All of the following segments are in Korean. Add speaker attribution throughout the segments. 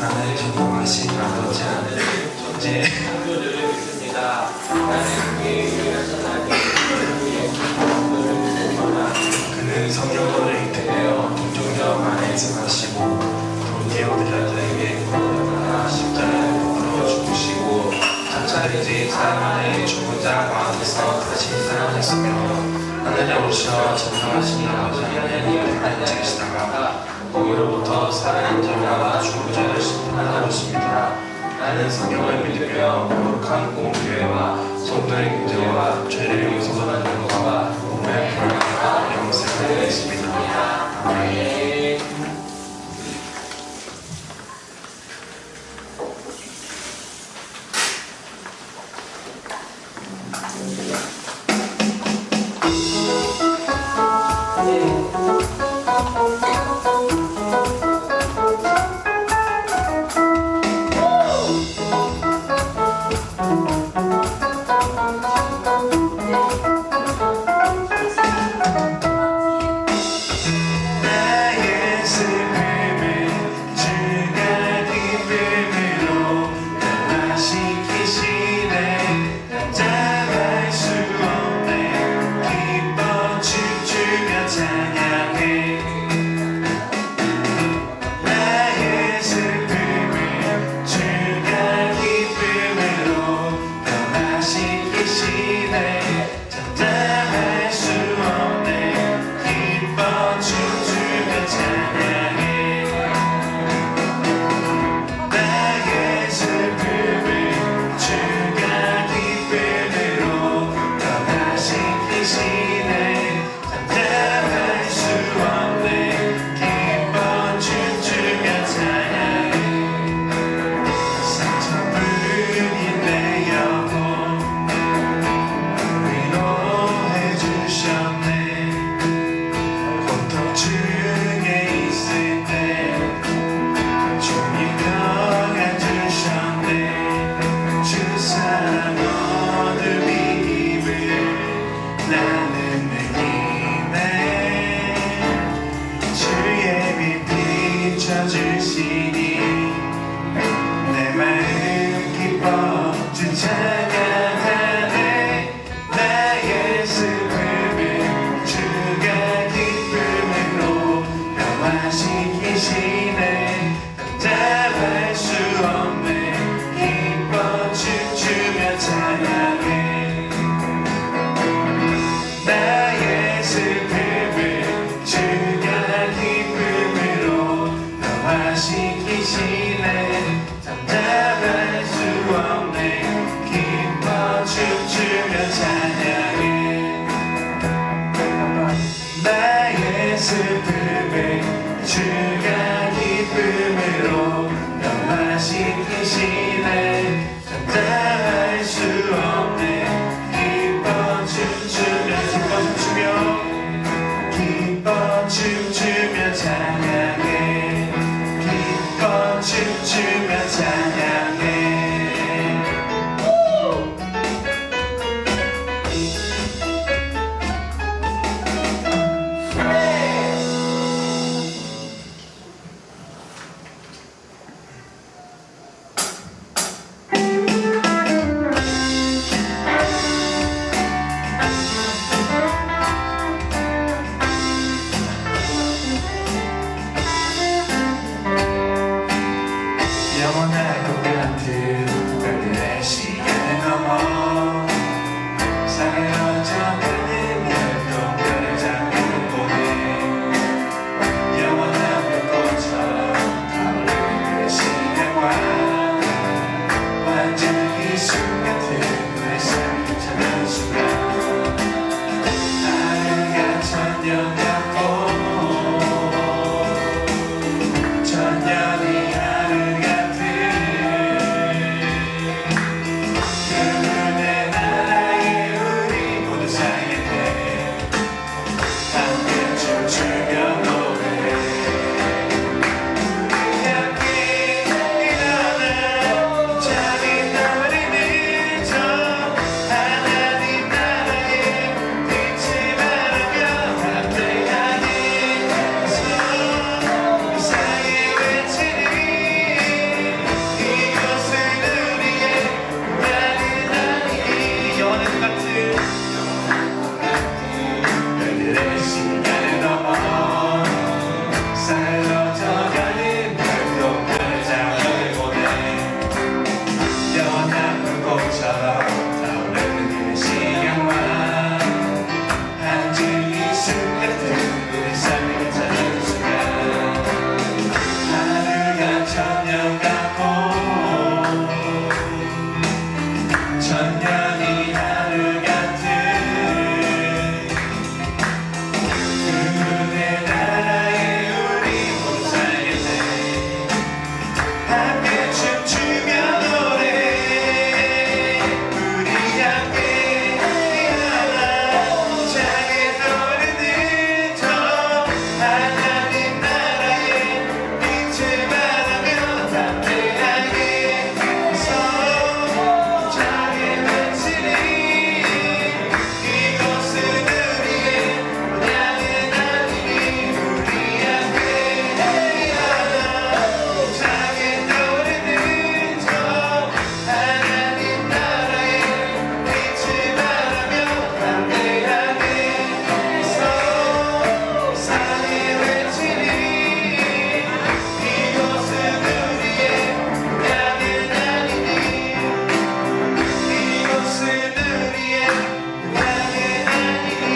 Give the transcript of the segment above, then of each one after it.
Speaker 1: 나는 전능하신 아버지 하늘 존재 창조주를 믿습니다. 나는 그의 유일하신 아들 그는 성령으로 잉태되어 동정녀 안에서 나시고 본디오 빌라토에게 고난받아 십자가에 못 죽으시고 장차이지 사람 안에 죽은 자 가운데서 다시 살아나셨으며 하늘에 오셔 전능하신 아버지 하나님의 하나님 계시다가 거기로부터 살아난 자와 죽은 자를 심판하러 오십니다. 나는 성경을 믿으며 거룩한 공교회와 성도의 교제와 죄를 용서받는 것과 몸의 불안과 영생을 믿습니다. 아멘. 시간을 넘어 살러져가는 별똥별 장을 보내 연한 불꽃처럼 타오르는 그 시간과 한줄기 숨 같은 우리 삶을 찾는 순간 하루가 천년 같고 천년이 하루 같은 그대 나라에 우리 모두 살겠네 함께 춤추며 노래 우리 함께 향하게 떠오르는 저 하나님 나라의 빛을 바라며 담대하게 서로 자기 외치리 이곳은 우리의 고향의 나님이 우리 함께 자기 떠오르는 저 하나님 나라의 빛을 바라며 담대하게 서로 사랑의 외치리 이곳은 우리의 고향의 나님이 이곳은 우리의 고향의 나님이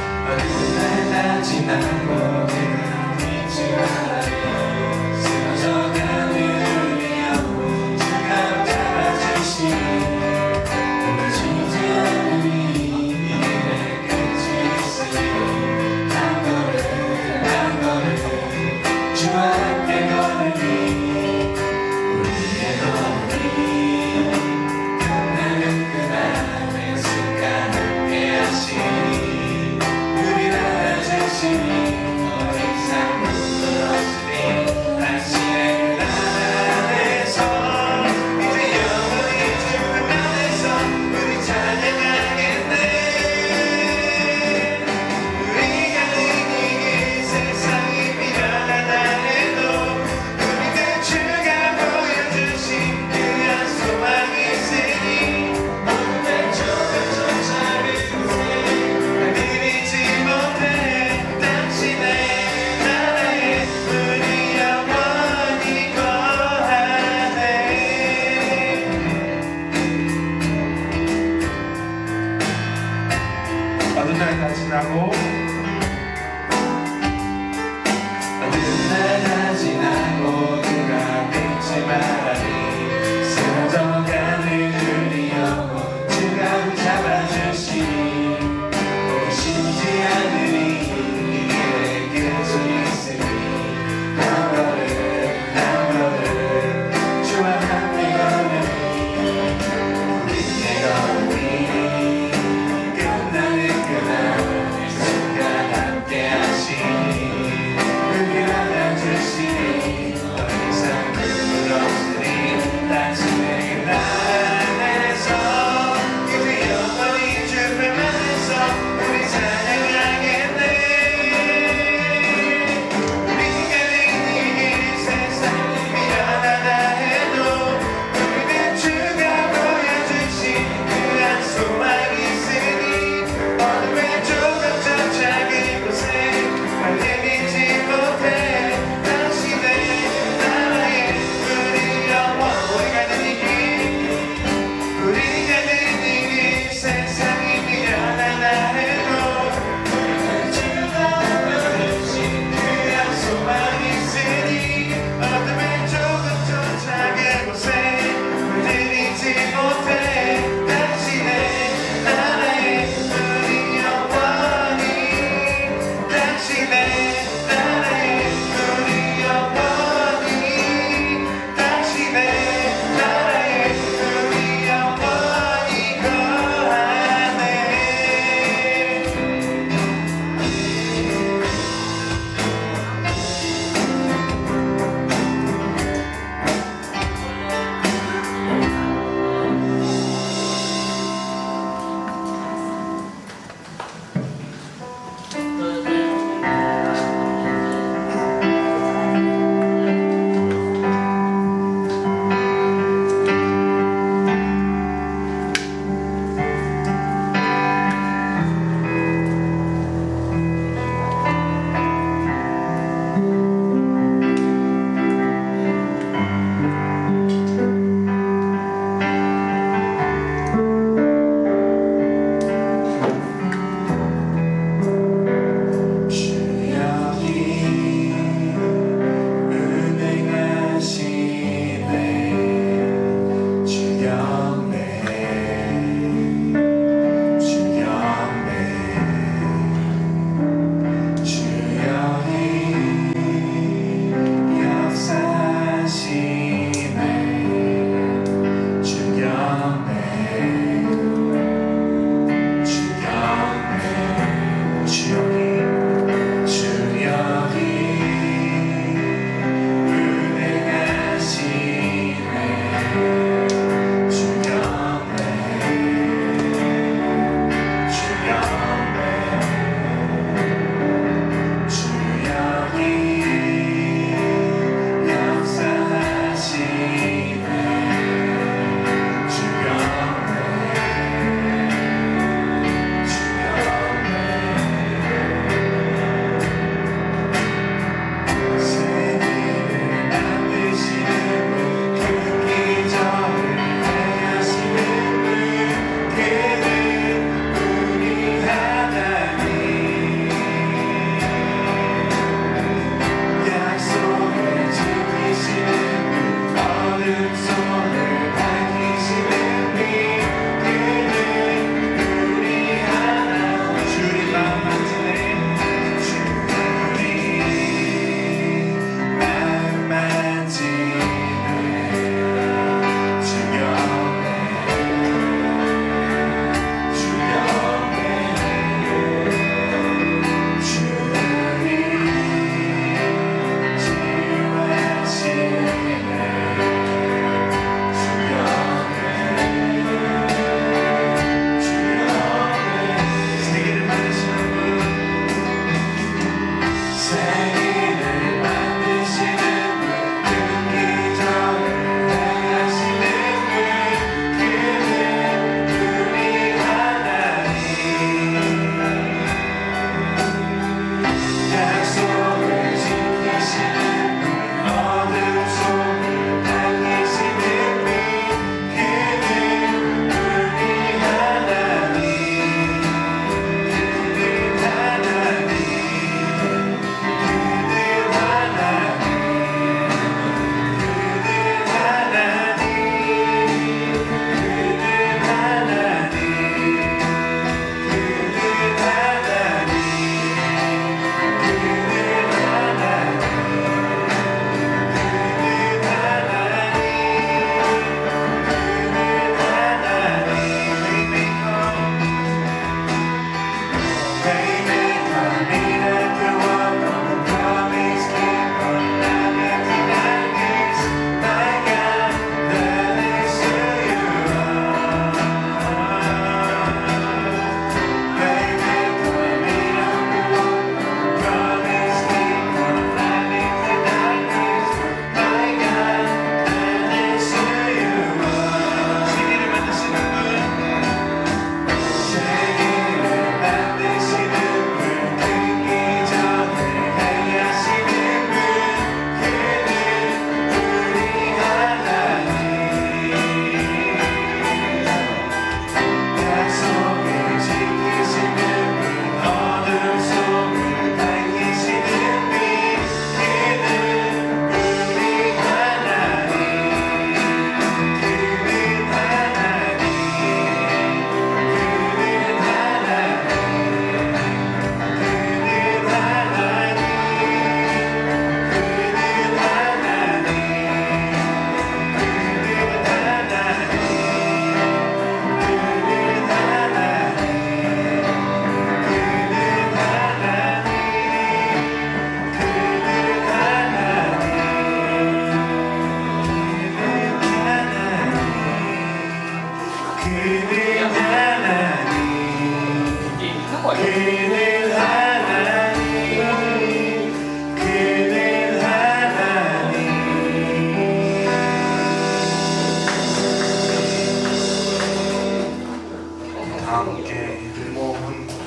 Speaker 1: 어느 날 다 지나고 그냥 잊지 말아요 쓰러져가는 우리 영혼 주가 잡아주시니 무너지지 않으니 이 길에 끝이 있으니 한 걸음 주와 함께 걸으니 우리의 걸음이 끝나는 그날 매 순간 함께 하시니 우리 나라 주시니 더 이상 눈물 없으니 당신의 그 나라 안에서 이제 영원히 주님 안에서 우리 찬양하겠네 우리가 느끼기 세상이 미련하다 해도 우리는 주가 보여주신 그한 소망이 있으니 오늘 조금조차를 날 잃지 못해 당신의 나라에 우리 영원히 거하네 어느 날 다 지나고 어느 날 다 지나고 누가 믿지 말아니 쓰러져가는 우리 영혼 주가 잡아주시니 오시지 않으니 이 길에 끝이 있으니 한 걸음 주와 함께 걸으니 우리의 걸음이 끝나는 그날 주가 함께 하시니 우리 안아주시니 더 이상 눈물 없으니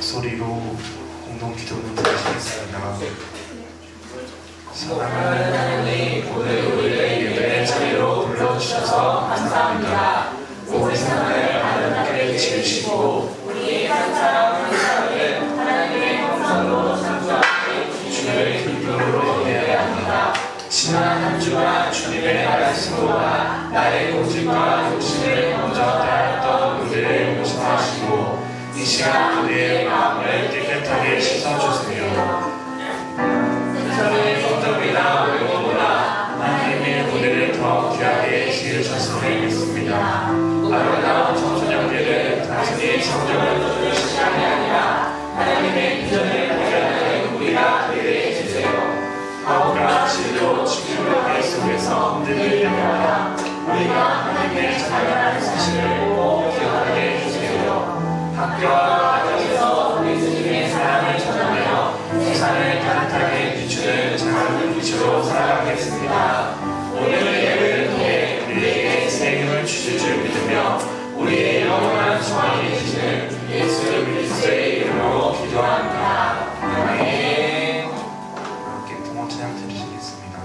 Speaker 2: 목소리로 공동 기도를 드리겠습니다. 사랑하는 하나님, 오늘 우리를 예배의 자리로 불러주셔서 감사합니다. 온 세상을 아름답게 지으시고 우리의 한 사람 한 사람을 하나님의 형상으로 창조하신 주님을 기쁨으로 예배해야 합니다. 지난 한 주간 주님의 말씀과 나의 고집과 욕심을 먼저 따랐던 우리를 용서하시고 이 시간 우리의 마음을 깨끗하게 씻어주세요. 세상의 성적이나 외모보다 하나님의 우리를 더 귀하게 지으셨음을 믿습니다. 아름다운 청소년들은 단순히 성적을 거두는 시간이 아니라 하나님의 비전을 발견하는 우리가 되게 해주세요. 과거가 진로 치유의 속에서 흔들릴 때마다 우리가 하나님의 자녀라는 사실을 꼭 기억하게 해주세요. 학교와 가정에서 예수님의 사랑을 전하며 세상을 따뜻하게 비추는 작은 빛으로 살아가겠습니다. 오늘 예배를 통해 우리에게 새 힘을 주실 줄 믿으며 우리의 영원한 소망이 되시는 예수 그리스도의 이름으로 기도합니다. 아멘. 함께 동원 찬양 드리시겠습니다.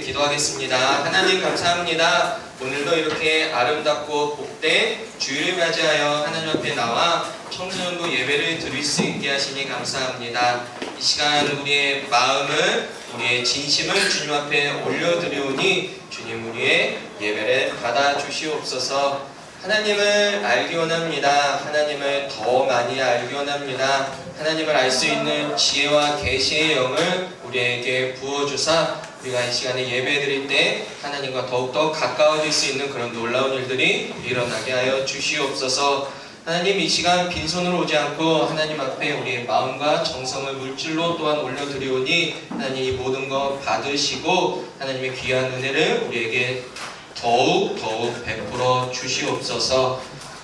Speaker 3: 기도하겠습니다. 하나님 감사합니다. 오늘도 이렇게 아름답고 복된 주일을 맞이하여 하나님 앞에 나와 청소년부 예배를 드릴 수 있게 하시니 감사합니다. 이 시간 우리의 마음을, 우리의 진심을 주님 앞에 올려드리오니 주님 우리의 예배를 받아주시옵소서. 하나님을 알기 원합니다. 하나님을 더 많이 알기 원합니다. 하나님을 알 수 있는 지혜와 계시의 영을 우리에게 부어주사 우리가 이 시간에 예배 드릴 때 하나님과 더욱더 가까워질 수 있는 그런 놀라운 일들이 일어나게 하여 주시옵소서. 하나님 이 시간 빈손으로 오지 않고 하나님 앞에 우리의 마음과 정성을 물질로 또한 올려드리오니 하나님 이 모든 것 받으시고 하나님의 귀한 은혜를 우리에게 더욱 베풀어 주시옵소서.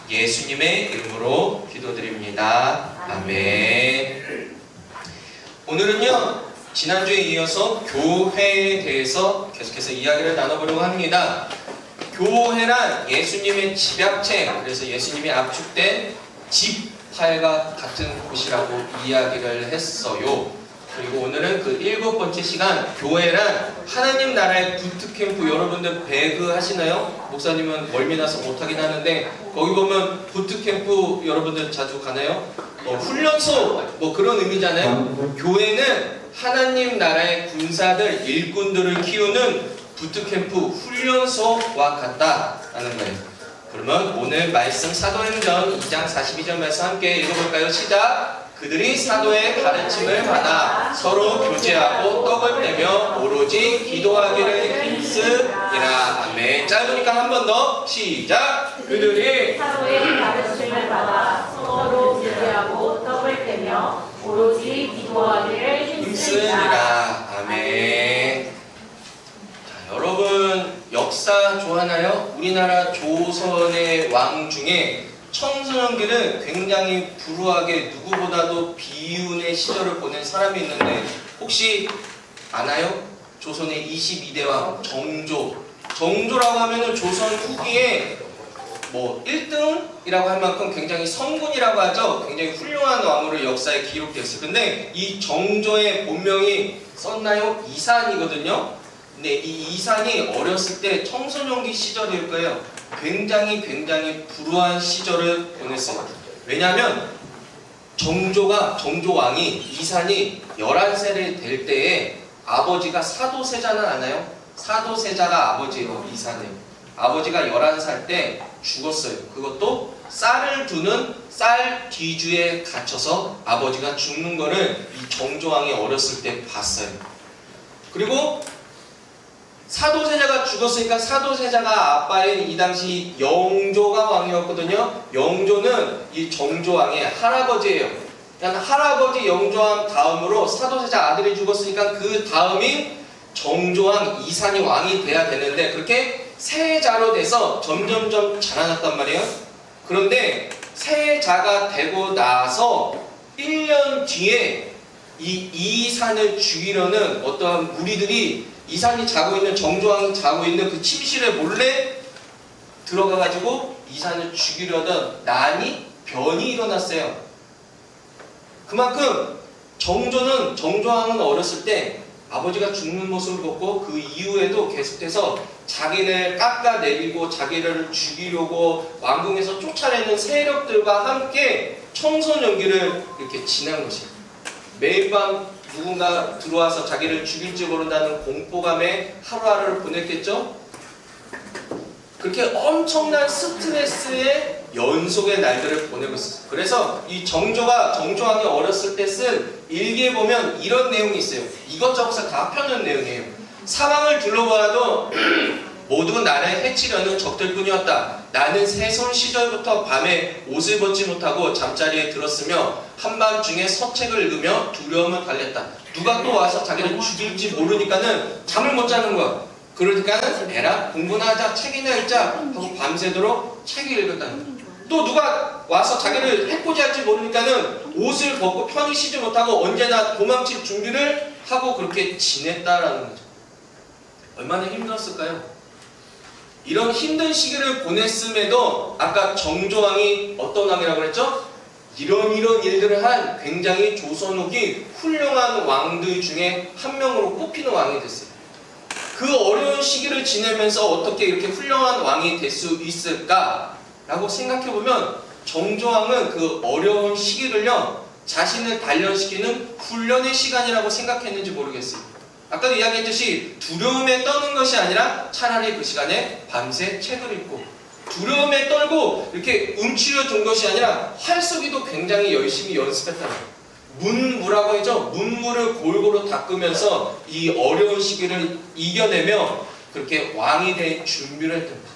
Speaker 3: 예수님의 이름으로 기도드립니다. 아멘. 오늘은요 지난주에 이어서 교회에 대해서 계속해서 이야기를 나눠보려고 합니다. 교회란 예수님의 집약체, 그래서 예수님이 압축된 집팔과 같은 곳이라고 이야기를 했어요. 그리고 오늘은 그 7번째 시간, 교회란 하나님 나라의 부트캠프. 여러분들 배그 하시나요? 목사님은 멀미나서 못하긴 하는데 거기 보면 부트캠프 여러분들 자주 가나요? 훈련소 뭐 그런 의미잖아요. 교회는 하나님 나라의 군사들, 일꾼들을 키우는 부트캠프, 훈련소와 같다라는 거예요. 그러면 오늘 말씀 사도행전 2장 42절 말씀 함께 읽어볼까요? 시작! 그들이 사도의 가르침을 받아 서로 교제하고 떡을 떼며 오로지 기도하기를 힘쓰니라. 아멘. 짧으니까 한 번 더 시작! 그들이
Speaker 4: 사도의 가르침을 받아 서로 교제하고 떡을 떼며 오로지 기도하기를 힘쓰니라.
Speaker 3: 하나요? 우리나라 조선의 왕 중에 청소년기를 굉장히 불우하게 누구보다도 비운의 시절을 보낸 사람이 있는데 혹시 아나요? 조선의 22대 왕 정조. 정조라고 하면은 조선 후기에 뭐 1등이라고 할 만큼 굉장히 성군이라고 하죠. 굉장히 훌륭한 왕으로 역사에 기록됐어요. 근데 이 정조의 본명이 썼나요? 이산이거든요. 근데 이 이산이 어렸을 때 청소년기 시절일 거예요. 굉장히 불우한 시절을 보냈어요. 왜냐하면 정조왕이 이산이 11살이 될 때에 아버지가 사도세자는 아나요? 사도세자가 아버지예요. 이산의 아버지가 11살 때 죽었어요. 그것도 쌀을 두는 쌀 뒤주에 갇혀서 아버지가 죽는 거를 이 정조왕이 어렸을 때 봤어요. 그리고 사도세자가 죽었으니까 사도세자가 아빠인 이 당시 영조가 왕이었거든요. 영조는 이 정조왕의 할아버지예요. 그러니까 할아버지 영조왕 다음으로 사도세자 아들이 죽었으니까 그 다음인 정조왕 이산이 왕이 돼야 되는데 그렇게 세자로 돼서 점점점 자라났단 말이에요. 그런데 세자가 되고 나서 1년 뒤에 이 이산을 죽이려는 어떠한 무리들이 이산이 자고 있는 정조왕이 자고 있는 그 침실에 몰래 들어가가지고 이산을 죽이려던 변이 일어났어요. 그만큼 정조왕은 어렸을 때 아버지가 죽는 모습을 보고 그 이후에도 계속해서 자기를 깎아내리고 자기를 죽이려고 왕궁에서 쫓아내는 세력들과 함께 청소년기를 이렇게 지난 것이에요. 매일 밤 누군가 들어와서 자기를 죽일지 모른다는 공포감에 하루하루를 보냈겠죠? 그렇게 엄청난 스트레스의 연속의 날들을 보내고 있었어요. 그래서 이 정조왕이 어렸을 때 쓴 일기에 보면 이런 내용이 있어요. 이것저것 다 펴는 내용이에요. 사방을 둘러보아도 모두 나를 해치려는 적들뿐이었다. 나는 새손 시절부터 밤에 옷을 벗지 못하고 잠자리에 들었으며 한밤중에 서책을 읽으며 두려움을 달랬다. 누가 또 와서 자기를 죽일지 모르니까는 잠을 못 자는 거야. 그러니까는 에라 공부나 하자, 책이나 읽자 하고 밤새도록 책을 읽었다는 거야. 또 누가 와서 자기를 해코지할지 모르니까는 옷을 벗고 편히 쉬지 못하고 언제나 도망칠 준비를 하고 그렇게 지냈다라는 거죠. 얼마나 힘들었을까요? 이런 힘든 시기를 보냈음에도 아까 정조왕이 어떤 왕이라고 그랬죠? 이런 일들을 한 굉장히 조선 후기 훌륭한 왕들 중에 한 명으로 꼽히는 왕이 됐어요. 그 어려운 시기를 지내면서 어떻게 이렇게 훌륭한 왕이 될 수 있을까? 라고 생각해보면 정조왕은 그 어려운 시기를요 자신을 단련시키는 훈련의 시간이라고 생각했는지 모르겠어요. 아까도 이야기했듯이 두려움에 떠는 것이 아니라 차라리 그 시간에 밤새 책을 읽고 두려움에 떨고 이렇게 움츠려 둔 것이 아니라 활쏘기도 굉장히 열심히 연습했다는 거예요. 문무라고 하죠. 문무를 골고루 닦으면서 이 어려운 시기를 이겨내며 그렇게 왕이 될 준비를 했던 거예요.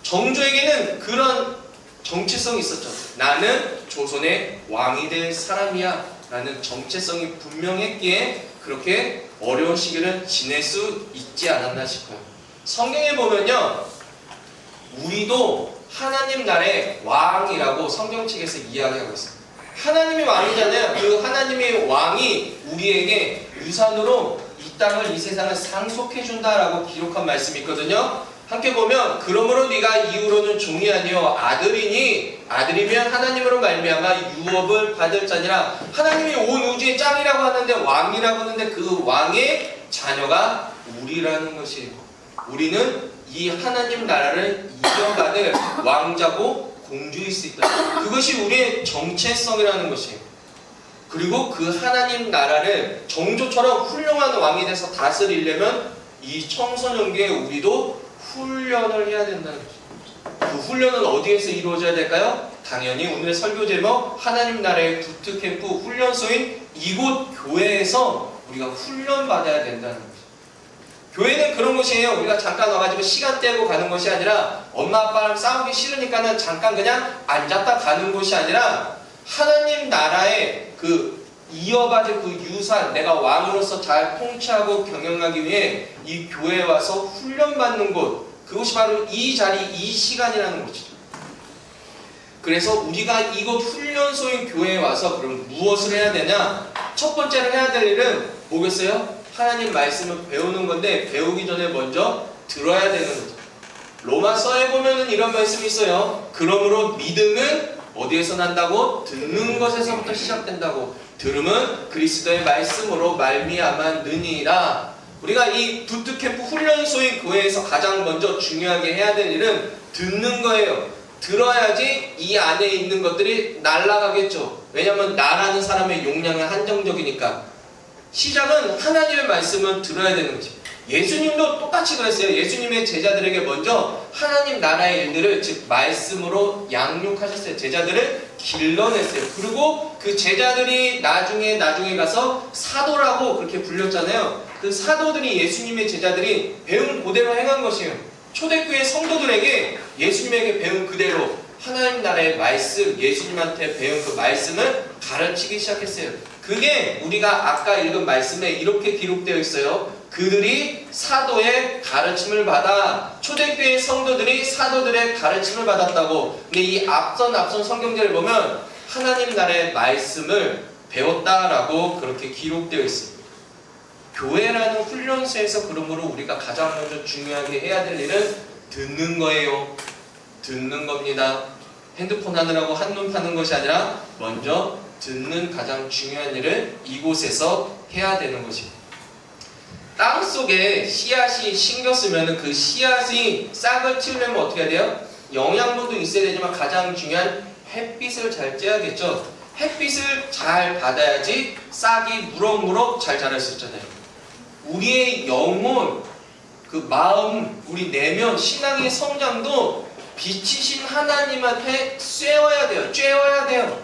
Speaker 3: 정조에게는 그런 정체성이 있었죠. 나는 조선의 왕이 될 사람이야 라는 정체성이 분명했기에 그렇게 어려운 시기를 지낼 수 있지 않았나 싶어요. 성경에 보면요 우리도 하나님 나라의 왕이라고 성경책에서 이야기하고 있어요. 하나님이 왕이잖아요. 그 하나님의 왕이 우리에게 유산으로 이 땅을 이 세상을 상속해 준다라고 기록한 말씀이 있거든요. 함께 보면 그러므로 네가 이후로는 종이 아니요 아들이니 아들이면 하나님으로 말미암아 유업을 받을 자니라. 하나님이 온 우주의 짱이라고 하는데 왕이라고 하는데 그 왕의 자녀가 우리라는 것이에요. 우리는 이 하나님 나라를 이어받을 왕자고 공주일 수 있다. 그것이 우리의 정체성이라는 것이에요. 그리고 그 하나님 나라를 정조처럼 훌륭한 왕이 돼서 다스리려면 이 청소년기에 우리도 훈련을 해야 된다는 거죠. 그 훈련은 어디에서 이루어져야 될까요? 당연히 오늘의 설교 제목 하나님 나라의 부트캠프 훈련소인 이곳 교회에서 우리가 훈련받아야 된다는 거죠. 교회는 그런 곳이에요. 우리가 잠깐 와가지고 시간 떼고 가는 것이 아니라 엄마 아빠랑 싸우기 싫으니까는 잠깐 그냥 앉았다 가는 곳이 아니라 하나님 나라의 그 이어받을 그 유산, 내가 왕으로서 잘 통치하고 경영하기 위해 이 교회에 와서 훈련받는 곳, 그것이 바로 이 자리, 이 시간이라는 것이죠. 그래서 우리가 이곳 훈련소인 교회에 와서 그럼 무엇을 해야 되냐? 첫 번째로 해야 될 일은 뭐겠어요? 하나님 말씀을 배우는 건데 배우기 전에 먼저 들어야 되는 거죠. 로마서에 보면은 이런 말씀이 있어요. 그러므로 믿음은 어디에서 난다고? 듣는 것에서부터 시작된다고. 들음은 그리스도의 말씀으로 말미암아 느니라. 우리가 이 부트캠프 훈련소인 교회에서 가장 먼저 중요하게 해야 될 일은 듣는 거예요. 들어야지 이 안에 있는 것들이 날아가겠죠. 왜냐하면 나라는 사람의 용량은 한정적이니까. 시작은 하나님의 말씀을 들어야 되는 거죠. 예수님도 똑같이 그랬어요. 예수님의 제자들에게 먼저 하나님 나라의 일들을 즉 말씀으로 양육하셨어요. 제자들을 길러냈어요. 그리고 그 제자들이 나중에 가서 사도라고 그렇게 불렸잖아요. 그 사도들이 예수님의 제자들이 배운 그대로 행한 것이에요. 초대교회 성도들에게 예수님에게 배운 그대로 하나님 나라의 말씀, 예수님한테 배운 그 말씀을 가르치기 시작했어요. 그게 우리가 아까 읽은 말씀에 이렇게 기록되어 있어요. 그들이 사도의 가르침을 받아. 초대교회 성도들이 사도들의 가르침을 받았다고. 근데 이 앞선 성경제를 보면 하나님 나라의 말씀을 배웠다라고 그렇게 기록되어 있습니다. 교회라는 훈련소에서 그러므로 우리가 가장 먼저 중요하게 해야 될 일은 듣는 거예요. 듣는 겁니다. 핸드폰 하느라고 한눈 파는 것이 아니라 먼저 듣는 가장 중요한 일을 이곳에서 해야 되는 것입니다. 땅 속에 씨앗이 심겼으면 그 씨앗이 싹을 틔우려면 어떻게 해야 돼요? 영양분도 있어야 되지만 가장 중요한 햇빛을 잘 쬐야겠죠. 햇빛을 잘 받아야지 싹이 무럭무럭 잘 자랄 수 있잖아요. 우리의 영혼, 그 마음, 우리 내면, 신앙의 성장도 빛이신 하나님한테 쬐어야 돼요. 쬐어야 돼요.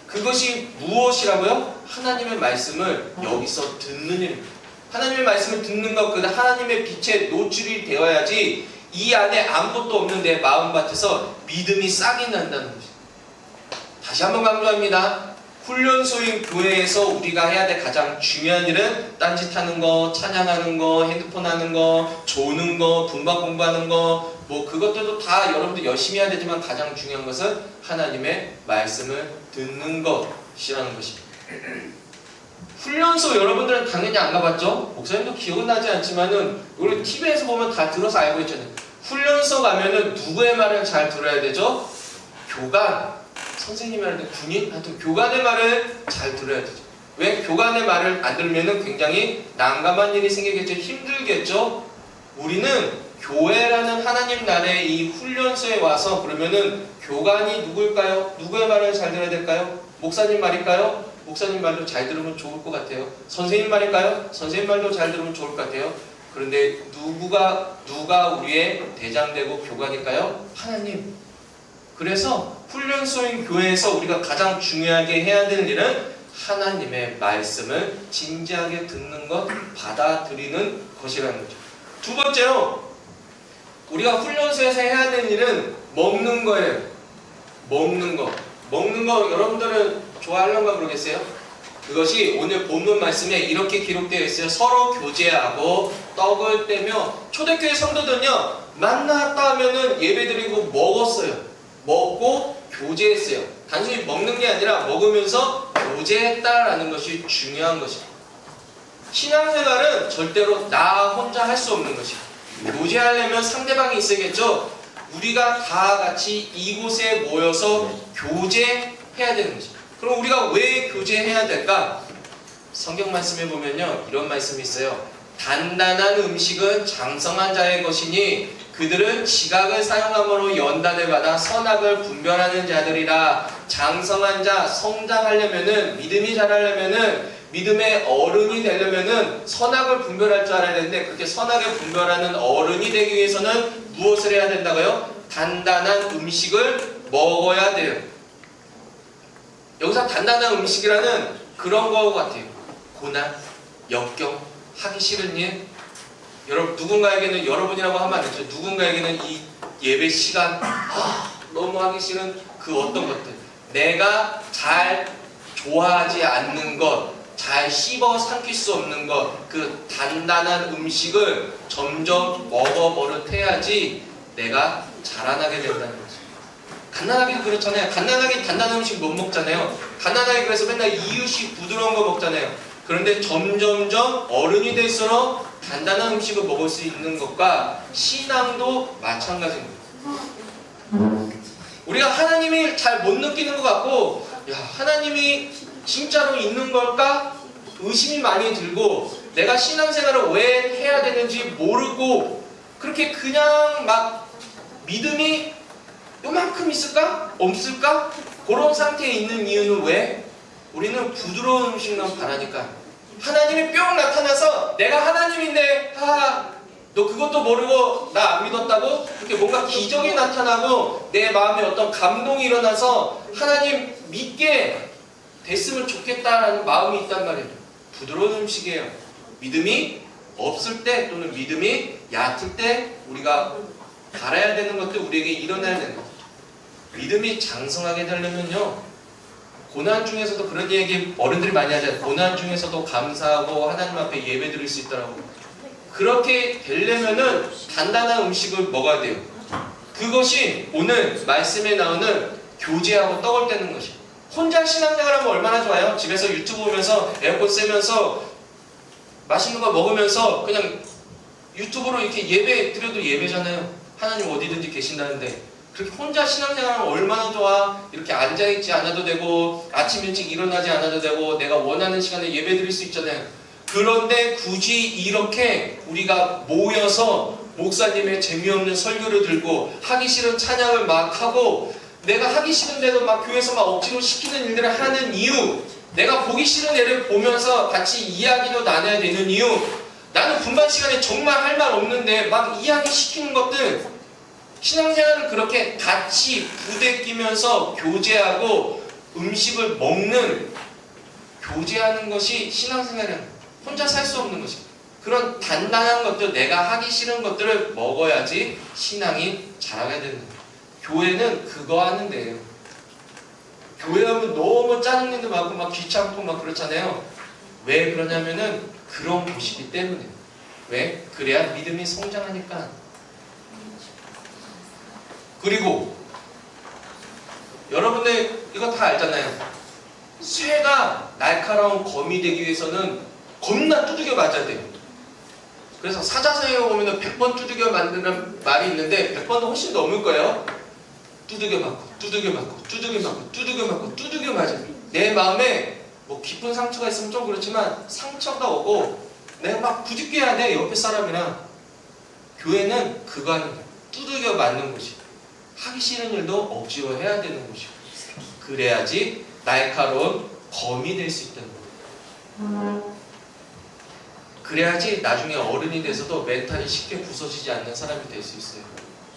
Speaker 3: 그것이 무엇이라고요? 하나님의 말씀을 여기서 듣는 일입니다. 하나님의 말씀을 듣는 것, 그 하나님의 빛에 노출이 되어야지 이 안에 아무것도 없는 내 마음밭에서 믿음이 싹이 난다는 것입니다. 다시 한번 강조합니다. 훈련소인 교회에서 우리가 해야 될 가장 중요한 일은 딴짓하는 거, 찬양하는 거, 핸드폰 하는 거, 조는 거, 분박 공부하는 거, 뭐 그것들도 다 여러분들 열심히 해야 되지만 가장 중요한 것은 하나님의 말씀을 듣는 것이라는 것입니다. 훈련소 여러분들은 당연히 안 가봤죠? 목사님도 기억은 나지 않지만은 우리 TV에서 보면 다 들어서 알고 있잖아요. 훈련소 가면은 누구의 말을 잘 들어야 되죠? 교관, 선생님이 하는데 군인? 하여튼 교관의 말을 잘 들어야 되죠. 왜? 교관의 말을 안 들으면은 굉장히 난감한 일이 생기겠죠. 힘들겠죠? 우리는 교회라는 하나님 나라의 이 훈련소에 와서 그러면은 교관이 누구일까요? 누구의 말을 잘 들어야 될까요? 목사님 말일까요? 목사님 말도 잘 들으면 좋을 것 같아요. 선생님 말일까요? 선생님 말도 잘 들으면 좋을 것 같아요. 그런데 누가 우리의 대장되고 교관일까요? 하나님. 그래서 훈련소인 교회에서 우리가 가장 중요하게 해야 될 일은 하나님의 말씀을 진지하게 듣는 것, 받아들이는 것이라는 거죠. 두 번째로 우리가 훈련소에서 해야 될 일은 먹는 거예요. 먹는 거 여러분들은 좋아하려는가 모르겠어요? 그것이 오늘 본문 말씀에 이렇게 기록되어 있어요. 서로 교제하고 떡을 떼며. 초대교회 성도들은요, 만났다 하면은 예배드리고 먹었어요. 먹고 교제했어요. 단순히 먹는 게 아니라 먹으면서 교제했다라는 것이 중요한 것입니다. 신앙생활은 절대로 나 혼자 할 수 없는 것입니다. 교제하려면 상대방이 있어야겠죠. 우리가 다 같이 이곳에 모여서 교제해야 되는 것입니다. 그럼 우리가 왜 교제해야 될까? 성경 말씀에 보면요, 이런 말씀이 있어요. 단단한 음식은 장성한 자의 것이니 그들은 지각을 사용함으로 연단을 받아 선악을 분별하는 자들이라. 장성한 자, 성장하려면은, 믿음이 자라려면은, 믿음의 어른이 되려면은 선악을 분별할 줄 알아야 되는데, 그렇게 선악을 분별하는 어른이 되기 위해서는 무엇을 해야 된다고요? 단단한 음식을 먹어야 돼요. 여기서 단단한 음식이라는 그런 거 같아요. 고난, 역경, 하기 싫은 일. 여러분, 누군가에게는, 여러분이라고 하면 안 되죠. 누군가에게는 이 예배 시간, 너무 하기 싫은 그 어떤 것들, 내가 잘 좋아하지 않는 것, 잘 씹어 삼킬 수 없는 것, 그 단단한 음식을 점점 먹어버릇해야지 내가 자라나게 된다는 거죠. 갓난아기도 그렇잖아요. 갓난아기 단단한 음식 못 먹잖아요. 갓난아기 그래서 맨날 이유식 부드러운 거 먹잖아요. 그런데 점점점 어른이 될수록 단단한 음식을 먹을 수 있는 것과 신앙도 마찬가지입니다. 우리가 하나님이 잘 못 느끼는 것 같고, 야, 하나님이 진짜로 있는 걸까? 의심이 많이 들고, 내가 신앙생활을 왜 해야 되는지 모르고, 그렇게 그냥 막 믿음이 요만큼 있을까? 없을까? 그런 상태에 있는 이유는 왜? 우리는 부드러운 음식만 바라니까. 하나님이 뿅 나타나서 내가 하나님인데 너 그것도 모르고 나 안 믿었다고? 이렇게 뭔가 기적이 나타나고 내 마음에 어떤 감동이 일어나서 하나님 믿게 됐으면 좋겠다라는 마음이 있단 말이에요. 부드러운 음식이에요. 믿음이 없을 때 또는 믿음이 얕을 때 우리가 바라야 되는 것도 우리에게 일어나야 되는 거죠. 믿음이 장성하게 되려면요, 고난 중에서도 그런 얘기 어른들이 많이 하잖아요. 고난 중에서도 감사하고 하나님 앞에 예배 드릴 수 있더라고요. 그렇게 되려면은 단단한 음식을 먹어야 돼요. 그것이 오늘 말씀에 나오는 교제하고 떡을 떼는 것이에요. 혼자 신앙생활하면 얼마나 좋아요? 집에서 유튜브 보면서 에어컨 쐬면서 맛있는 거 먹으면서 그냥 유튜브로 이렇게 예배 드려도 예배잖아요. 하나님 어디든지 계신다는데 그렇게 혼자 신앙생활하면 얼마나 좋아. 이렇게 앉아있지 않아도 되고 아침 일찍 일어나지 않아도 되고 내가 원하는 시간에 예배 드릴 수 있잖아요. 그런데 굳이 이렇게 우리가 모여서 목사님의 재미없는 설교를 들고 하기 싫은 찬양을 막 하고 내가 하기 싫은데도 막 교회에서 막 억지로 시키는 일들을 하는 이유, 내가 보기 싫은 애를 보면서 같이 이야기도 나눠야 되는 이유, 나는 분반 시간에 정말 할 말 없는데 막 이야기 시키는 것들, 신앙생활은 그렇게 같이 부대끼면서 교제하고 음식을 먹는, 교제하는 것이 신앙생활이야. 혼자 살 수 없는 것입니다. 그런 단단한 것들, 내가 하기 싫은 것들을 먹어야지 신앙이 자라게 되는 거예요. 교회는 그거 하는 데예요. 교회 하면 너무 짜증내도 많고 막 귀찮고 막 그렇잖아요. 왜 그러냐면은 그런 곳이기 때문에. 왜? 그래야 믿음이 성장하니까. 그리고 여러분들 이거 다 알잖아요. 쇠가 날카로운 검이 되기 위해서는 겁나 두들겨 맞아야 돼요. 그래서 사자성어에 보면 100번 두들겨 맞는 말이 있는데 100번도 훨씬 넘을 거예요. 두들겨 맞고 두들겨 맞고 두들겨 맞고 두들겨 맞고 두들겨 맞아요. 내 마음에 뭐 깊은 상처가 있으면 좀 그렇지만 상처가 오고 내가 막 부딪혀야 돼. 옆에 사람이랑. 교회는 그거 하는 거예요. 두들겨 맞는 곳이에요. 하기 싫은 일도 억지로 해야 되는 곳이에요. 그래야지 날카로운 검이 될 수 있다는 거예요. 그래야지 나중에 어른이 돼서도 멘탈이 쉽게 부서지지 않는 사람이 될 수 있어요.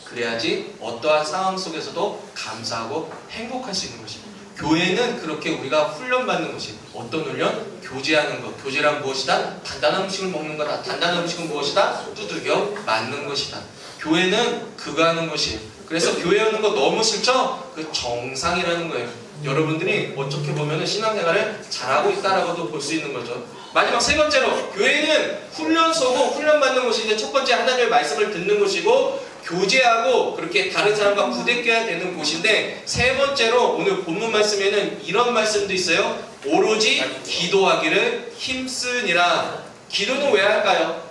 Speaker 3: 그래야지 어떠한 상황 속에서도 감사하고 행복할 수 있는 것입니다. 교회는 그렇게 우리가 훈련받는 것입니다. 어떤 훈련? 교제하는 것. 교제란 무엇이다? 단단한 음식을 먹는 거다. 단단한 음식은 무엇이다? 두들겨 맞는 것이다. 교회는 그거 하는 것이에요. 그래서 교회 오는 거 너무 싫죠? 그 정상이라는 거예요. 여러분들이 어떻게 보면 신앙생활을 잘하고 있다라고도 볼 수 있는 거죠. 마지막 세 번째로, 교회는 훈련소고 훈련받는 곳인데 첫 번째 하나님의 말씀을 듣는 곳이고 교제하고 그렇게 다른 사람과 부대껴야 되는 곳인데, 세 번째로 오늘 본문 말씀에는 이런 말씀도 있어요. 오로지 기도하기를 힘쓰니라. 기도는 왜 할까요?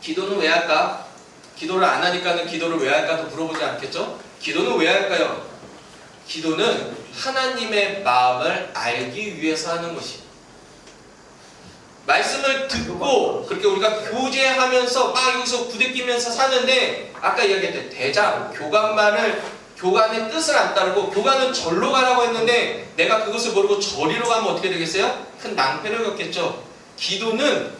Speaker 3: 기도는 왜 할까? 기도를 안 하니까는 기도를 왜 할까도 물어보지 않겠죠? 기도는 왜 할까요? 기도는 하나님의 마음을 알기 위해서 하는 것입니다. 말씀을 듣고 그렇게 우리가 교제하면서 막 여기서 부대끼면서 사는데, 아까 이야기했던 대장, 교관의 뜻을 안 따르고 교관은 절로 가라고 했는데 내가 그것을 모르고 저리로 가면 어떻게 되겠어요? 큰 낭패를 겪겠죠. 기도는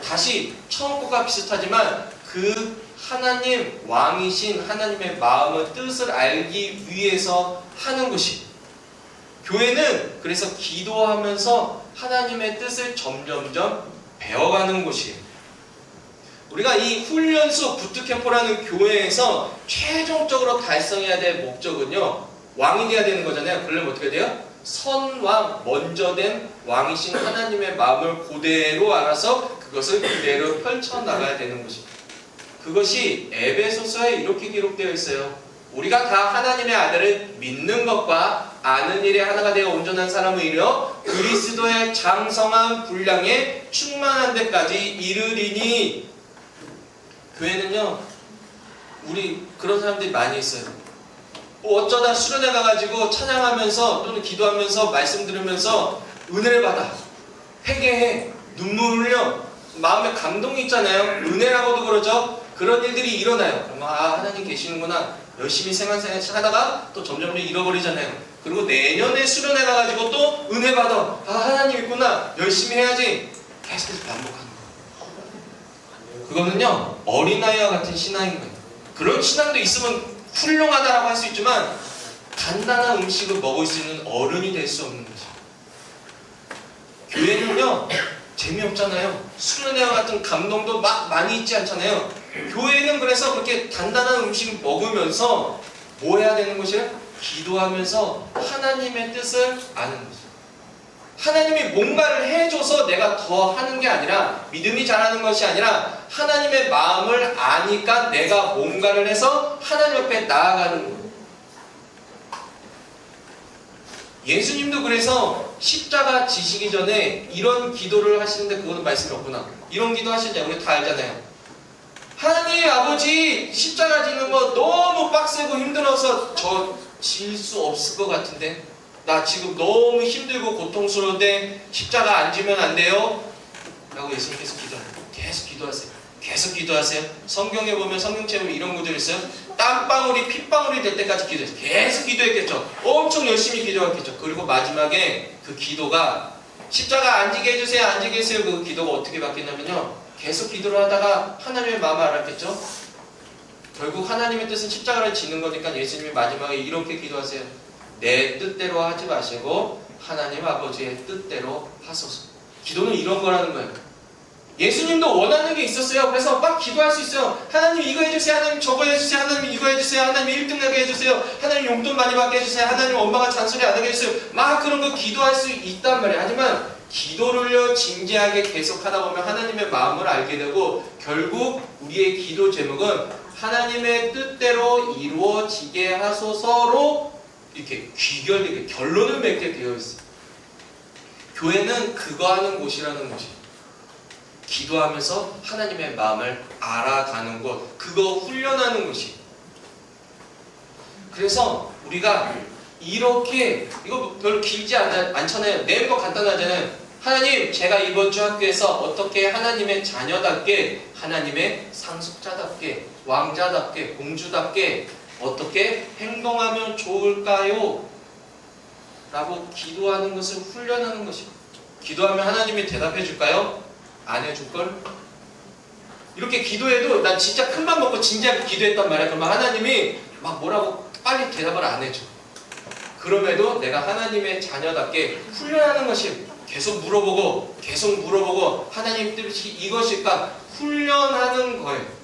Speaker 3: 다시 처음 것과 비슷하지만 그 하나님, 왕이신 하나님의 마음의 뜻을 알기 위해서 하는 것이, 교회는 그래서 기도하면서 하나님의 뜻을 점점점 배워가는 곳이에요. 우리가 이 훈련소 부트캠프라는 교회에서 최종적으로 달성해야 될 목적은요, 왕이 돼야 되는 거잖아요. 그러려면 어떻게 돼요? 선왕, 먼저 된 왕이신 하나님의 마음을 그대로 알아서 그것을 그대로 펼쳐나가야 되는 것입니다. 그것이 에베소서에 이렇게 기록되어 있어요. 우리가 다 하나님의 아들을 믿는 것과 아는 일에 하나가 되어 온전한 사람을 이르러 그리스도의 장성한 분량에 충만한 데까지 이르리니. 교회는요, 우리 그런 사람들이 많이 있어요. 뭐 어쩌다 수련회 가가지고 찬양하면서 또는 기도하면서 말씀 들으면서 은혜를 받아, 회개해, 눈물 흘려, 마음에 감동이 있잖아요. 은혜라고도 그러죠. 그런 일들이 일어나요. 그러면 하나님 계시는구나, 열심히 생활 하다가 또 점점 잃어버리잖아요. 그리고 내년에 수련회 가가지고 또 은혜 받아, 하나님 있구나, 열심히 해야지, 계속해서 반복하는 거예요. 그거는요, 어린아이와 같은 신앙인 거예요. 그런 신앙도 있으면 훌륭하다라고 할 수 있지만 간단한 음식을 먹을 수 있는 어른이 될 수 없는 거죠. 교회는요, 재미없잖아요. 수련회와 같은 감동도 막 많이 있지 않잖아요. 교회는 그래서 그렇게 단단한 음식을 먹으면서 뭐 해야 되는 것이에요? 기도하면서 하나님의 뜻을 아는 거죠. 하나님이 뭔가를 해줘서 내가 더 하는 게 아니라, 믿음이 자라는 것이 아니라 하나님의 마음을 아니까 내가 뭔가를 해서 하나님 옆에 나아가는 거예요. 예수님도 그래서 십자가 지시기 전에 이런 기도를 하시는데, 그거는 말씀이 없구나. 이런 기도 하시냐, 우리 다 알잖아요. 하나님 아버지, 십자가 지는 거 너무 빡세고 힘들어서 저 질 수 없을 것 같은데, 나 지금 너무 힘들고 고통스러운데 십자가 안 지면 안 돼요? 라고 예수님께서 기도하세요. 계속 기도하세요. 계속 기도하세요. 성경에 보면 성경책에 이런 구절이 있어요. 땀방울이 핏방울이 될 때까지 기도했어요. 계속 기도했겠죠. 엄청 열심히 기도했겠죠. 그리고 마지막에 그 기도가 십자가 안 지게 해주세요, 안 지게 해주세요. 그 기도가 어떻게 바뀌냐면요, 계속 기도를 하다가 하나님의 마음을 알았겠죠. 결국 하나님의 뜻은 십자가를 지는 거니까 예수님이 마지막에 이렇게 기도하세요. 내 뜻대로 하지 마시고 하나님 아버지의 뜻대로 하소서. 기도는 이런 거라는 거예요. 예수님도 원하는 게 있었어요. 그래서 막 기도할 수 있어요. 하나님 이거 해주세요, 하나님 저거 해주세요, 하나님 이거 해주세요, 하나님 1등 나게 해주세요, 하나님 용돈 많이 받게 해주세요, 하나님 엄마가 잔소리 안 하게 해주세요. 막 그런 거 기도할 수 있단 말이에요. 하지만 기도를요, 진지하게 계속 하다 보면 하나님의 마음을 알게 되고, 결국 우리의 기도 제목은 하나님의 뜻대로 이루어지게 하소서로 이렇게 귀결되게 결론을 맺게 되어 있어요. 교회는 그거 하는 곳이라는 것이에요. 기도하면서 하나님의 마음을 알아가는 곳, 그거 훈련하는 곳이에요. 그래서 우리가 이렇게, 이거 별로 길지 않잖아요. 내는 거 간단하잖아요. 하나님, 제가 이번 주 학교에서 어떻게 하나님의 자녀답게, 하나님의 상속자답게, 왕자답게, 공주답게 어떻게 행동하면 좋을까요? 라고 기도하는 것을 훈련하는 것입니다. 기도하면 하나님이 대답해 줄까요? 안 해줄걸? 이렇게 기도해도 난 진짜 큰맘 먹고 진지하게 기도했단 말이야. 그러면 하나님이 막 뭐라고 빨리 대답을 안 해줘. 그럼에도 내가 하나님의 자녀답게 훈련하는 것이 계속 물어보고 계속 물어보고 하나님 뜻이 이것일까 훈련하는 거예요.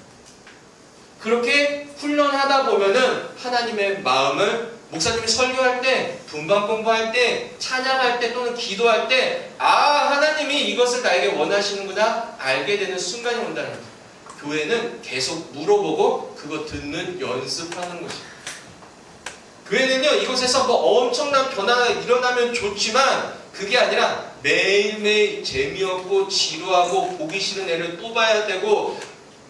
Speaker 3: 그렇게 훈련하다 보면은 하나님의 마음을 목사님이 설교할 때, 분방 공부할 때, 찬양할 때 또는 기도할 때, 하나님이 이것을 나에게 원하시는구나 알게 되는 순간이 온다는 거예요. 교회는 계속 물어보고 그거 듣는 연습하는 것입니다. 교회는요, 이곳에서 뭐 엄청난 변화가 일어나면 좋지만 그게 아니라 매일매일 재미없고 지루하고 보기 싫은 애를 또 봐야 되고,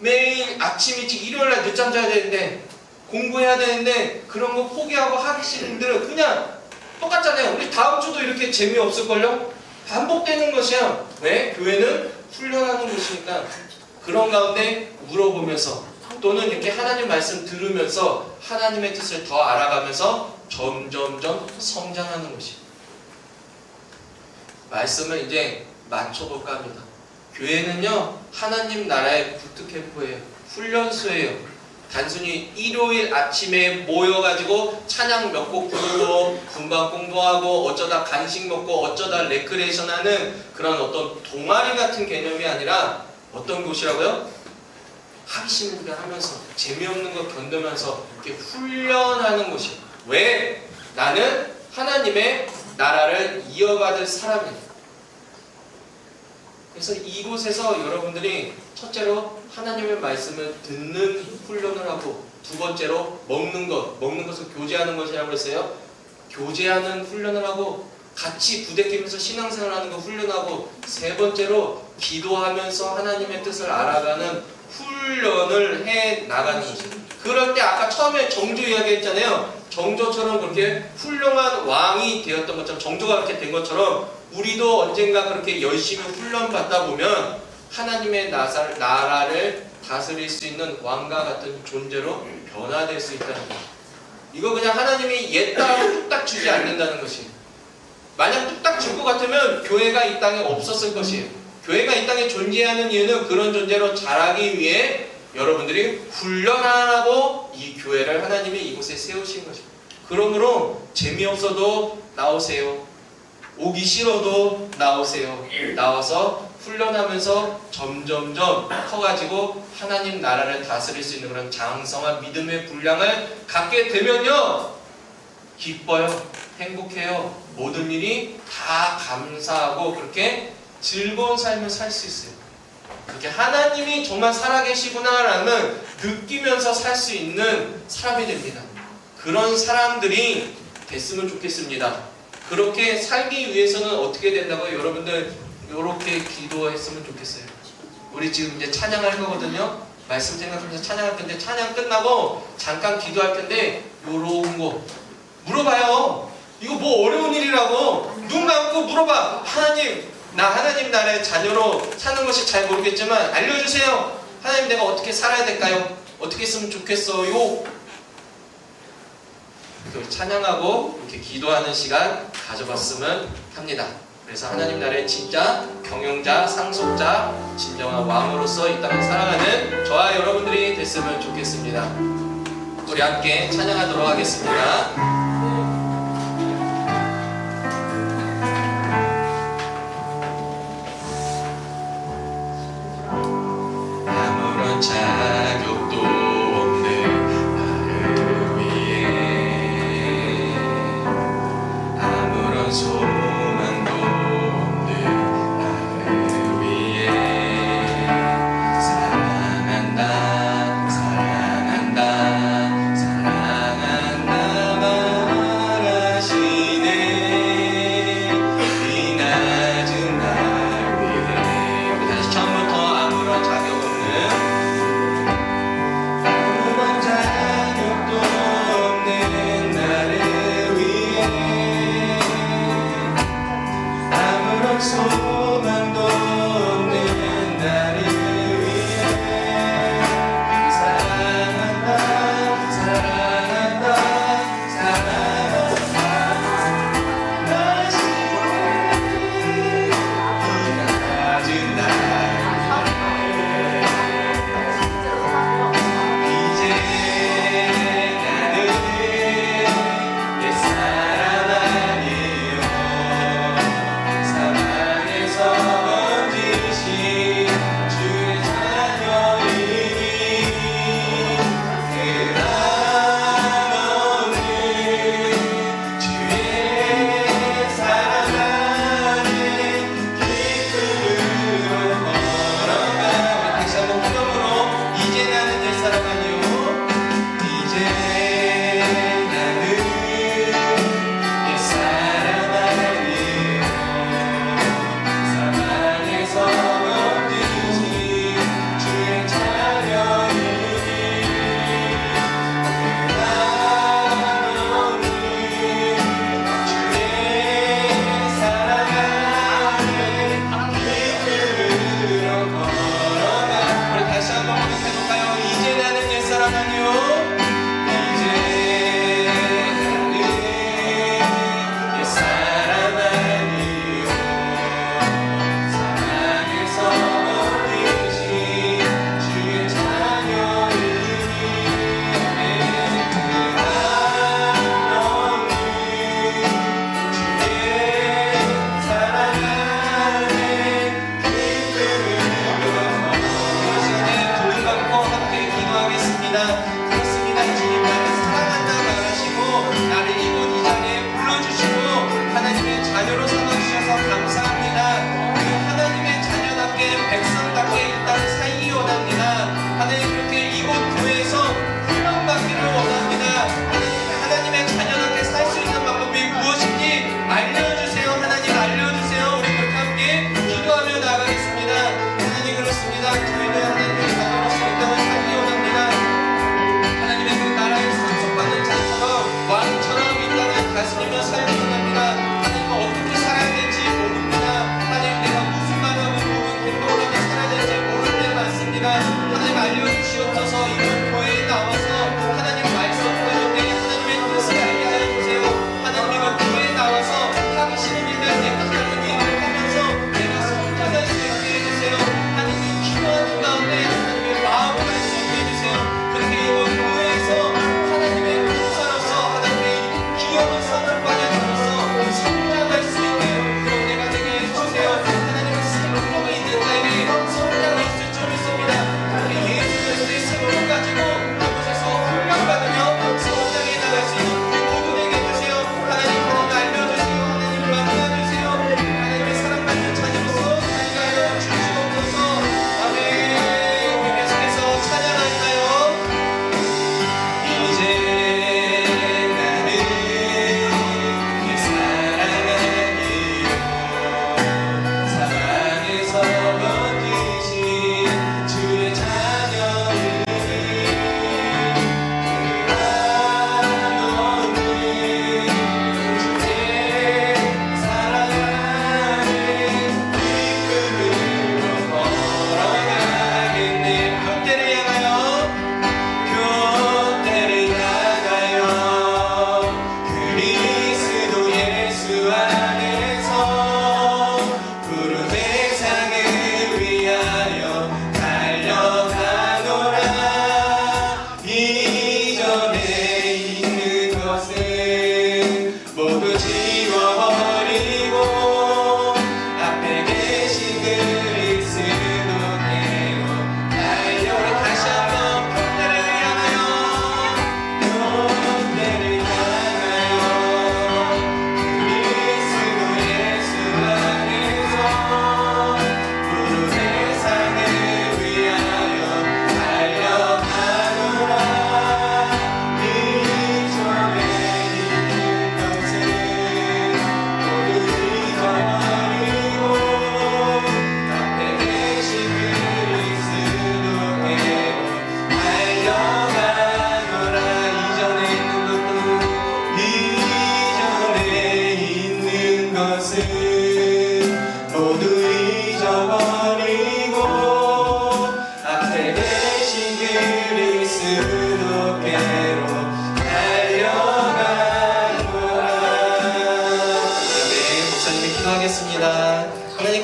Speaker 3: 매일 아침 일찍 일요일날 늦잠 자야 되는데 공부해야 되는데 그런 거 포기하고 하기 싫은 분들은 그냥 똑같잖아요. 우리 다음 주도 이렇게 재미없을걸요? 반복되는 것이야. 왜? 교회는 훈련하는 곳이니까. 그런 가운데 물어보면서 또는 이렇게 하나님 말씀 들으면서 하나님의 뜻을 더 알아가면서 점점점 성장하는 것입니다. 말씀을 이제 맞춰볼까 합니다. 교회는요, 하나님 나라의 부트캠프예요. 훈련소예요. 단순히 일요일 아침에 모여가지고 찬양 몇 곡 부르고 분방 공부하고 어쩌다 간식 먹고 어쩌다 레크레이션 하는 그런 어떤 동아리 같은 개념이 아니라 어떤 곳이라고요? 하기 싫은 거 하면서 재미없는 거 견디면서 이렇게 훈련하는 곳이에요. 왜? 나는 하나님의 나라를 이어받을 사람이에요. 그래서 이곳에서 여러분들이 첫째로 하나님의 말씀을 듣는 훈련을 하고, 두 번째로 먹는 것을 교제하는 것이라고 했어요. 교제하는 훈련을 하고, 같이 부대끼면서 신앙생활하는 거 훈련하고, 세 번째로 기도하면서 하나님의 뜻을 알아가는 훈련을 해 나가는 것입니다. 그럴 때 아까 처음에 정조 이야기했잖아요. 정조처럼 그렇게 훌륭한 왕이 되었던 것처럼, 정조가 그렇게 된 것처럼 우리도 언젠가 그렇게 열심히 훈련받다 보면 하나님의 나라를 다스릴 수 있는 왕과 같은 존재로 변화될 수 있다는 거예요. 이거 그냥 하나님이 옛땅을 뚝딱 주지 않는다는 것이에요. 만약 뚝딱 줄 것 같으면 교회가 이 땅에 없었을 것이에요. 교회가 이 땅에 존재하는 이유는 그런 존재로 자라기 위해 여러분들이 훈련하라고 이 교회를 하나님이 이곳에 세우신 것입니다. 그러므로 재미없어도 나오세요. 오기 싫어도 나오세요. 나와서 훈련하면서 점점점 커가지고 하나님 나라를 다스릴 수 있는 그런 장성한 믿음의 분량을 갖게 되면요, 기뻐요. 행복해요. 모든 일이 다 감사하고 그렇게 즐거운 삶을 살 수 있어요. 그렇게 하나님이 정말 살아계시구나라는 느끼면서 살 수 있는 사람이 됩니다. 그런 사람들이 됐으면 좋겠습니다. 그렇게 살기 위해서는 어떻게 된다고요? 여러분들 이렇게 기도했으면 좋겠어요. 우리 지금 이제 찬양할 거거든요. 말씀 생각하면서 찬양할 텐데, 찬양 끝나고 잠깐 기도할 텐데 요런 거 물어봐요. 이거 뭐 어려운 일이라고 눈 감고 물어봐. 하나님, 나 하나님 나라의 자녀로 사는 것이 잘 모르겠지만 알려주세요. 하나님, 내가 어떻게 살아야 될까요? 어떻게 했으면 좋겠어요? 찬양하고 이렇게 기도하는 시간 가져봤으면 합니다. 그래서 하나님 나라의 진짜 경영자, 상속자, 진정한 왕으로서 이 땅을 살아가는 저와 여러분들이 됐으면 좋겠습니다. 우리 함께 찬양하도록 하겠습니다. 아무런 자격도 없는 나를 위해, 아무런 소망도 없는 나를 위해 사랑한다, 사랑한다, 사랑한다 말하시네. 이 낮은 날 위해. 우리 다시 처음부터 아무런 자격 없는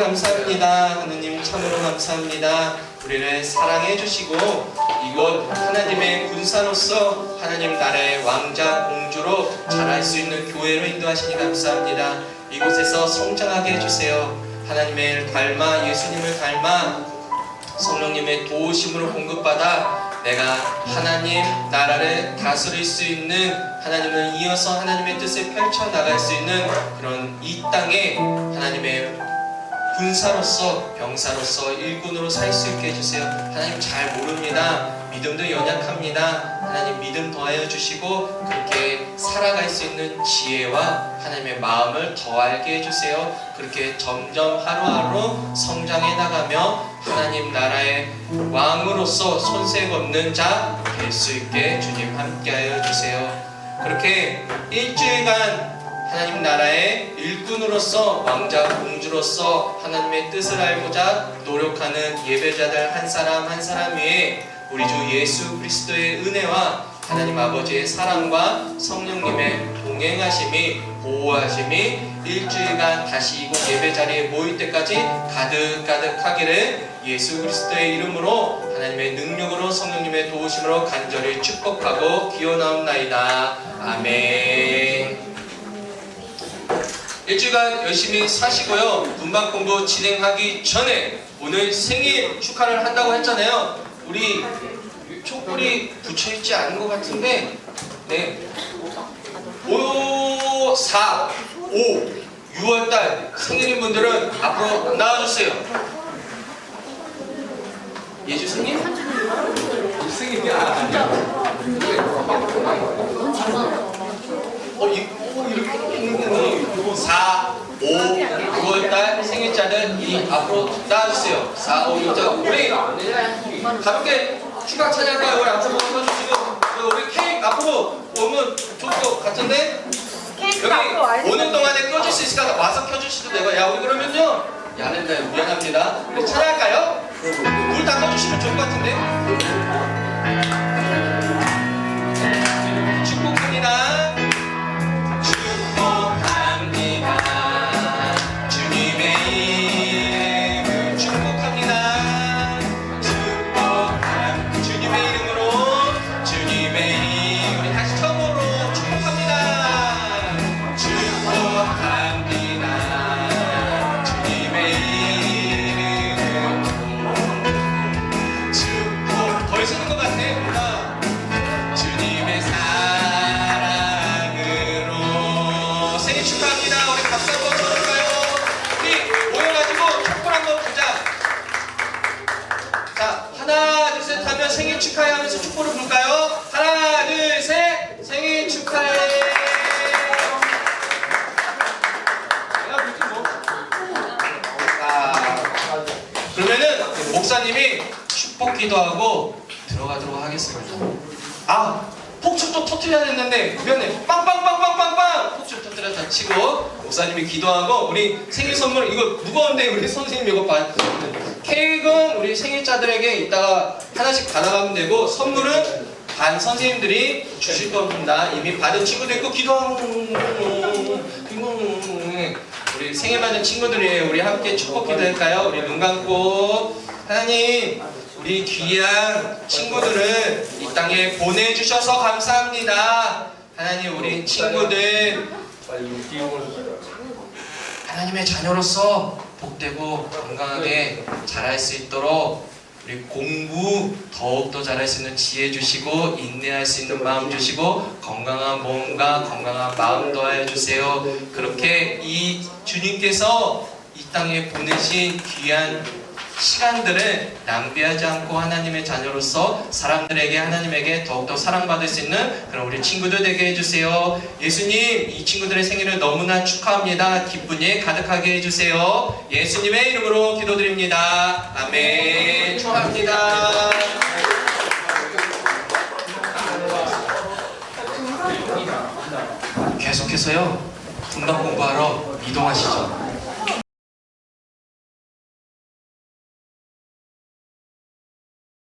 Speaker 3: 감사합니다. 하나님 참으로 감사합니다. 우리를 사랑해 주시고 이곳 하나님의 군사로서 하나님 나라의 왕자 공주로 자랄 수 있는 교회로 인도하시니 감사합니다. 이곳에서 성장하게 해주세요. 하나님을 닮아 예수님을 닮아 성령님의 도우심으로 공급받아 내가 하나님 나라를 다스릴 수 있는, 하나님을 이어서 하나님의 뜻을 펼쳐나갈 수 있는 그런 이 땅에 하나님의 군사로서 병사로서 일꾼으로 살 수 있게 해주세요. 하나님 잘 모릅니다. 믿음도 연약합니다. 하나님 믿음 더하여 주시고 그렇게 살아갈 수 있는 지혜와 하나님의 마음을 더 알게 해주세요. 그렇게 점점 하루하루 성장해 나가며 하나님 나라의 왕으로서 손색 없는 자 될 수 있게 주님 함께하여 주세요. 그렇게 일주일간 하나님 나라의 일꾼으로서 왕자 공주로서 하나님의 뜻을 알고자 노력하는 예배자들 한 사람 한 사람 위에 우리 주 예수 그리스도의 은혜와 하나님 아버지의 사랑과 성령님의 동행하심이 보호하심이 일주일간 다시 이곳 예배 자리에 모일 때까지 가득가득하기를 예수 그리스도의 이름으로 하나님의 능력으로 성령님의 도우심으로 간절히 축복하고 기원하옵나이다. 아멘. 일주일간 열심히 사시고요. 문방 공부 진행하기 전에 오늘 생일 축하를 한다고 했잖아요. 우리 촛불이 붙여있지 않은 것 같은데, 네, 5, 4, 5, 6월달 생일인 분들은 앞으로 나와주세요. 예주 생일?
Speaker 1: 생일이 아니야.
Speaker 3: 이렇게 있는 4, 5, 6월달 생일자들 이 앞으로 나와주세요. 4, 5, 6자 우리 가볍게 축하 찬양가 우리 앞으로 서주시고 우리 케이크 앞으로 오면 좋을 것 같은데 여기 오는 동안에 껴줄 수 있을까? 와서 켜주시도 되고. 야 우리 그러면요 야는데 미안합니다. 우리 찬양할까요? 불 다 꺼주시면 좋을 것 같은데. 축복합니다. 생일 축하해 하면서 축복을 부를까요? 하나, 둘, 셋! 생일 축하해! 그러면은 목사님이 축복 기도하고 들어가도록 하겠습니다. 아! 폭죽 또 터뜨려야 됐는데 미안해. 빵빵빵빵빵빵! 폭죽 터뜨려서 치고 목사님이 기도하고 우리 생일 선물 이거 무거운데 우리 선생님 이거 봐. 케이크는 우리 생일자들에게 이따가 하나씩 받아가면 되고 선물은 반 선생님들이 주실 겁니다. 이미 받은 친구도 있고 기도하고 우리 생일 받은 친구들이에요. 우리 함께 축복 기도할까요? 우리 눈 감고 하나님 우리 귀한 친구들을 이 땅에 보내주셔서 감사합니다. 하나님 우리 친구들 하나님의 자녀로서 복되고 건강하게 자랄 수 있도록 우리 공부 더욱더 잘할 수 있는 지혜 주시고 인내할 수 있는 마음 주시고 건강한 몸과 건강한 마음 더하여 주세요. 그렇게 이 주님께서 이 땅에 보내신 귀한 시간들을 낭비하지 않고 하나님의 자녀로서 사람들에게 하나님에게 더욱더 사랑받을 수 있는 그런 우리 친구들 되게 해주세요. 예수님 이 친구들의 생일을 너무나 축하합니다. 기쁜 예 가득하게 해주세요. 예수님의 이름으로 기도드립니다. 아멘. 축하합니다. 계속해서요 분당 공부하러 이동하시죠.